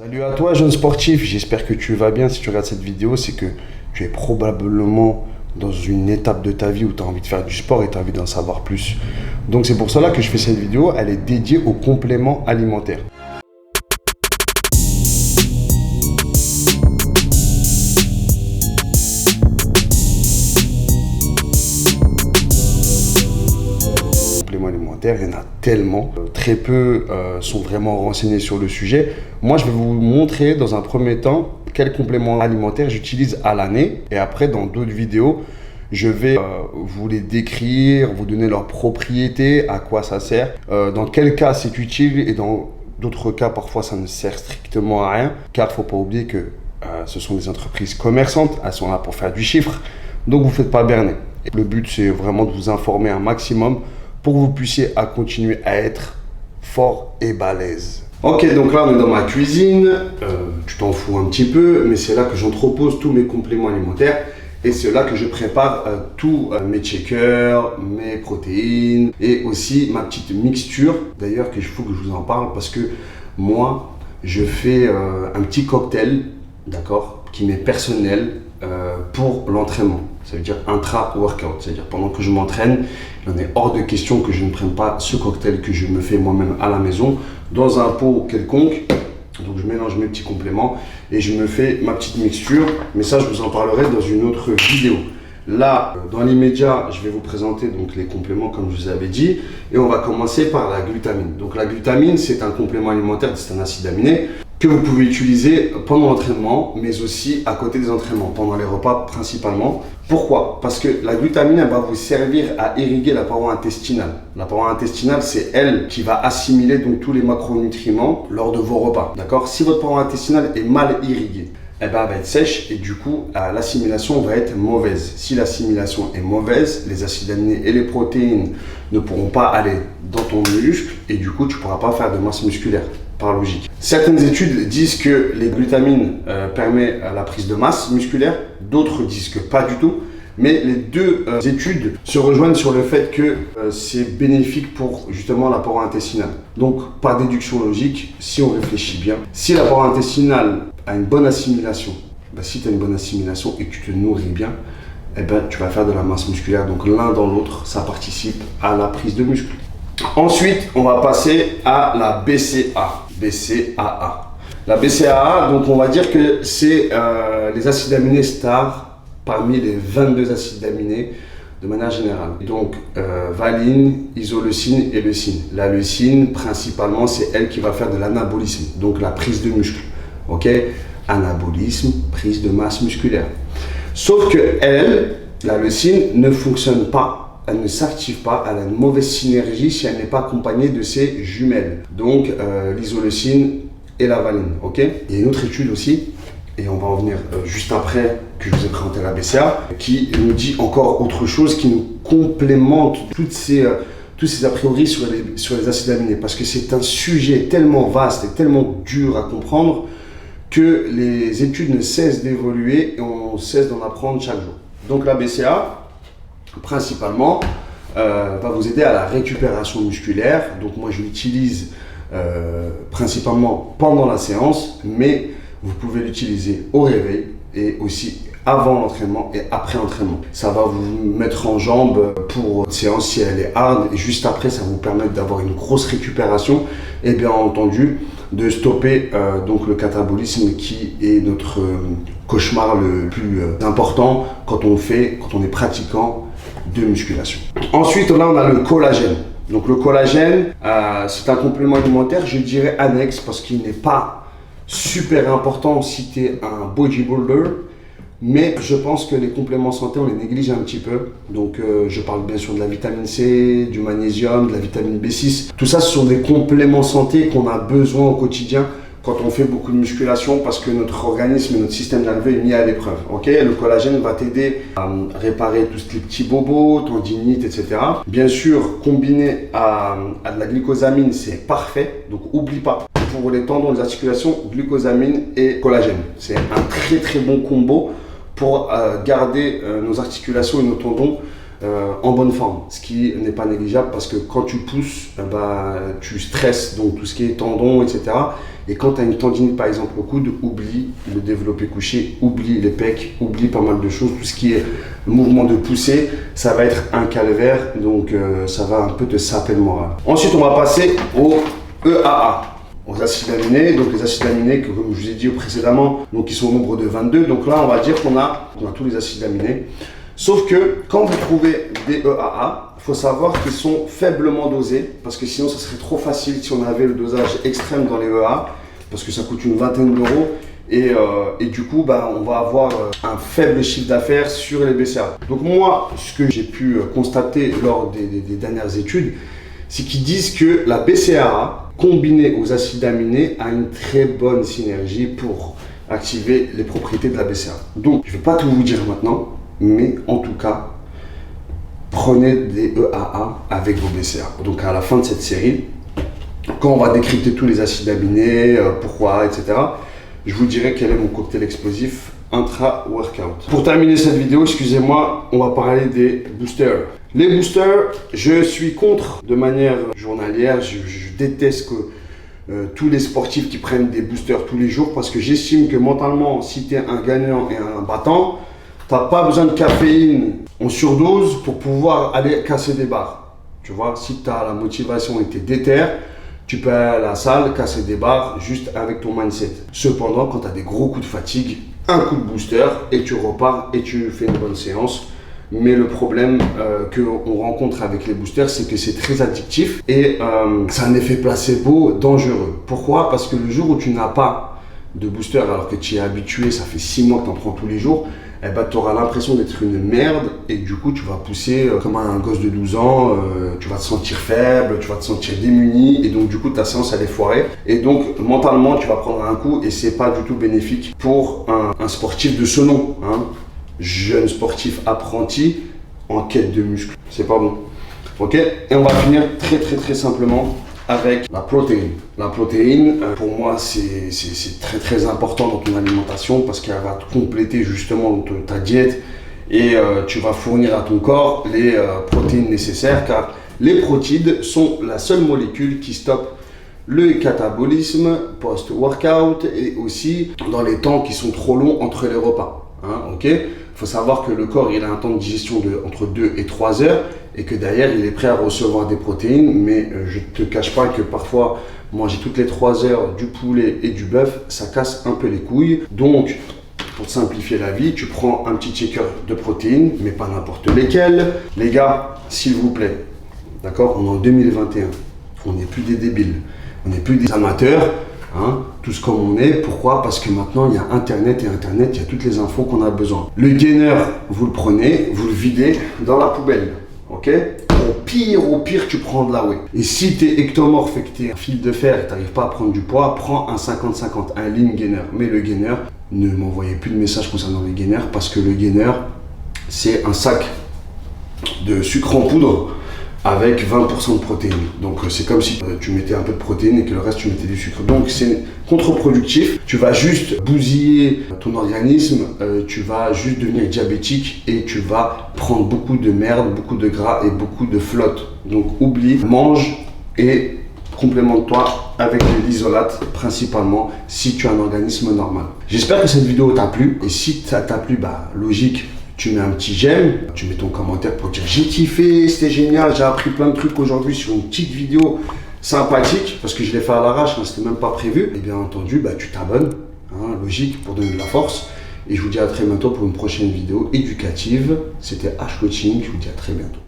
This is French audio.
Salut à toi jeune sportif, j'espère que tu vas bien. Si tu regardes cette vidéo, c'est que tu es probablement dans une étape de ta vie où tu as envie de faire du sport et tu as envie d'en savoir plus. Donc c'est pour cela que je fais cette vidéo, elle est dédiée aux compléments alimentaires. Il y en a tellement, très peu sont vraiment renseignés sur le sujet. Moi, je vais vous montrer dans un premier temps quels compléments alimentaires j'utilise à l'année. Et après, dans d'autres vidéos, je vais vous les décrire, vous donner leurs propriétés, à quoi ça sert, dans quel cas c'est utile et dans d'autres cas, parfois, ça ne sert strictement à rien. Car il ne faut pas oublier que ce sont des entreprises commerçantes, elles sont là pour faire du chiffre. Donc, vous ne faites pas berner. Et le but, c'est vraiment de vous informer un maximum pour que vous puissiez continuer à être fort et balèze. Ok, donc là on est dans ma cuisine, tu t'en fous un petit peu, mais c'est là que j'entrepose tous mes compléments alimentaires et c'est là que je prépare tous mes shakers, mes protéines et aussi ma petite mixture. D'ailleurs, il faut que je vous en parle parce que moi, je fais un petit cocktail, d'accord, qui m'est personnel pour l'entraînement. Ça veut dire intra-workout, c'est-à-dire pendant que je m'entraîne, il en est hors de question que je ne prenne pas ce cocktail que je me fais moi-même à la maison dans un pot quelconque. Donc je mélange mes petits compléments et je me fais ma petite mixture, mais ça je vous en parlerai dans une autre vidéo. Là, dans l'immédiat, je vais vous présenter donc les compléments comme je vous avais dit et on va commencer par la glutamine. Donc la glutamine, c'est un complément alimentaire, c'est un acide aminé que vous pouvez utiliser pendant l'entraînement, mais aussi à côté des entraînements, pendant les repas principalement. Pourquoi? Parce que la glutamine, elle va vous servir à irriguer la paroi intestinale. La paroi intestinale, c'est elle qui va assimiler donc tous les macronutriments lors de vos repas. D'accord? Si votre paroi intestinale est mal irriguée, elle va être sèche et du coup, l'assimilation va être mauvaise. Si l'assimilation est mauvaise, les acides aminés et les protéines ne pourront pas aller dans ton muscle et du coup, tu ne pourras pas faire de masse musculaire. Par logique. Certaines études disent que les glutamines permettent la prise de masse musculaire, d'autres disent que pas du tout, mais les deux études se rejoignent sur le fait que c'est bénéfique pour justement la paroi intestinale. Donc par déduction logique, si on réfléchit bien, si la paroi intestinale a une bonne assimilation, si tu as une bonne assimilation et que tu te nourris bien, tu vas faire de la masse musculaire. Donc l'un dans l'autre, ça participe à la prise de muscle. Ensuite, on va passer à la BCAA. BCAA. La BCAA, donc on va dire que c'est les acides aminés stars parmi les 22 acides aminés de manière générale. Donc valine, isoleucine et leucine. La leucine, principalement, c'est elle qui va faire de l'anabolisme, donc la prise de muscle. Ok? Anabolisme, prise de masse musculaire. Sauf que elle, la leucine, ne fonctionne pas. Elle ne s'active pas, elle a une mauvaise synergie si elle n'est pas accompagnée de ses jumelles. Donc l'isoleucine et la valine, ok? Il y a une autre étude aussi, et on va en venir juste après que je vous ai présenté la BCA, qui nous dit encore autre chose, qui nous complémente tous ces a priori sur les acides aminés, parce que c'est un sujet tellement vaste et tellement dur à comprendre que les études ne cessent d'évoluer et on cesse d'en apprendre chaque jour. Donc la BCA, principalement, va vous aider à la récupération musculaire. Donc moi je l'utilise principalement pendant la séance, mais vous pouvez l'utiliser au réveil et aussi avant l'entraînement et après l'entraînement. Ça va vous mettre en jambe pour une séance si elle est hard et juste après ça va vous permettre d'avoir une grosse récupération et bien entendu de stopper donc le catabolisme qui est notre cauchemar le plus important quand on est pratiquant de musculation. Ensuite, là, on a le collagène. Donc, le collagène, c'est un complément alimentaire, je dirais annexe, parce qu'il n'est pas super important si tu es un bodybuilder, mais je pense que les compléments santé, on les néglige un petit peu. Donc, je parle bien sûr de la vitamine C, du magnésium, de la vitamine B6. Tout ça, ce sont des compléments santé qu'on a besoin au quotidien quand on fait beaucoup de musculation parce que notre organisme et notre système nerveux est mis à l'épreuve. Okay, le collagène va t'aider à réparer tous les petits bobos, tendinites, etc. Bien sûr, combiné à de la glucosamine, c'est parfait. Donc, oublie pas, pour les tendons, les articulations, glucosamine et collagène. C'est un très très bon combo pour garder nos articulations et nos tendons en bonne forme, ce qui n'est pas négligeable parce que quand tu pousses, tu stresses donc tout ce qui est tendons, etc. Et quand tu as une tendinite par exemple au coude, oublie le développé couché, oublie les pecs, oublie pas mal de choses. Tout ce qui est mouvement de poussée, ça va être un calvaire, donc ça va un peu te saper le moral. Ensuite, on va passer au EAA, aux acides aminés. Donc les acides aminés, comme je vous ai dit précédemment, donc ils sont au nombre de 22. Donc là, on va dire qu'on a tous les acides aminés. Sauf que quand vous trouvez des EAA, il faut savoir qu'ils sont faiblement dosés, parce que sinon ça serait trop facile si on avait le dosage extrême dans les EAA, parce que ça coûte une vingtaine d'euros, et du coup on va avoir un faible chiffre d'affaires sur les BCAA. Donc moi, ce que j'ai pu constater lors des dernières études, c'est qu'ils disent que la BCAA, combinée aux acides aminés, a une très bonne synergie pour activer les propriétés de la BCAA. Donc je ne vais pas tout vous dire maintenant, mais en tout cas, prenez des EAA avec vos BCAA. Donc à la fin de cette série, quand on va décrypter tous les acides aminés, pourquoi, etc., je vous dirai quel est mon cocktail explosif intra-workout. Pour terminer cette vidéo, excusez-moi, on va parler des boosters. Les boosters, je suis contre de manière journalière. Je déteste que tous les sportifs qui prennent des boosters tous les jours, parce que j'estime que mentalement, si tu es un gagnant et un battant, tu n'as pas besoin de caféine en surdose pour pouvoir aller casser des barres. Tu vois, si tu as la motivation et que tu es déter, tu peux aller à la salle, casser des barres juste avec ton mindset. Cependant, quand tu as des gros coups de fatigue, un coup de booster et tu repars et tu fais une bonne séance. Mais le problème qu'on rencontre avec les boosters, c'est que c'est très addictif et c'est un effet placebo dangereux. Pourquoi? Parce que le jour où tu n'as pas de booster alors que tu es habitué, ça fait 6 mois que tu en prends tous les jours, eh ben, tu auras l'impression d'être une merde et du coup tu vas pousser comme un gosse de 12 ans, tu vas te sentir faible, tu vas te sentir démuni et donc du coup ta séance elle est foirée et donc mentalement tu vas prendre un coup et c'est pas du tout bénéfique pour un sportif de ce nom, hein. Jeune sportif apprenti en quête de muscle, c'est pas bon. Ok, et on va finir très simplement avec la protéine. La protéine, pour moi, c'est très important dans ton alimentation parce qu'elle va te compléter justement ta diète et tu vas fournir à ton corps les protéines nécessaires car les protides sont la seule molécule qui stoppe le catabolisme post-workout et aussi dans les temps qui sont trop longs entre les repas. Hein, ok, faut savoir que le corps il a un temps de digestion de entre 2 et 3 heures et que derrière il est prêt à recevoir des protéines, mais je ne te cache pas que parfois manger toutes les 3 heures du poulet et du bœuf ça casse un peu les couilles. Donc pour simplifier la vie, tu prends un petit shaker de protéines, mais pas n'importe lesquels. Les gars, s'il vous plaît, d'accord, on est en 2021, on n'est plus des débiles, on n'est plus des amateurs. Hein, tous comme on est. Pourquoi? Parce que maintenant il y a Internet et Internet, il y a toutes les infos qu'on a besoin. Le gainer, vous le prenez, vous le videz dans la poubelle. Ok? Au pire, tu prends de la whey. Et si tu es ectomorphe et que tu es un fil de fer et que tu n'arrives pas à prendre du poids, prends un 50-50, un lean gainer. Mais le gainer, ne m'envoyez plus de messages concernant le gainer parce que le gainer, c'est un sac de sucre en poudre avec 20% de protéines. Donc c'est comme si tu mettais un peu de protéines et que le reste tu mettais du sucre. Donc c'est contre-productif. Tu vas juste bousiller ton organisme, tu vas juste devenir diabétique et tu vas prendre beaucoup de merde, beaucoup de gras et beaucoup de flotte. Donc oublie, mange et complémente-toi avec de l'isolate principalement si tu as un organisme normal. J'espère que cette vidéo t'a plu et si ça t'a plu, logique, tu mets un petit j'aime, tu mets ton commentaire pour dire j'ai kiffé, c'était génial, j'ai appris plein de trucs aujourd'hui sur une petite vidéo sympathique parce que je l'ai fait à l'arrache, hein, c'était même pas prévu. Et bien entendu, tu t'abonnes, hein, logique, pour donner de la force. Et je vous dis à très bientôt pour une prochaine vidéo éducative. C'était H Coaching, je vous dis à très bientôt.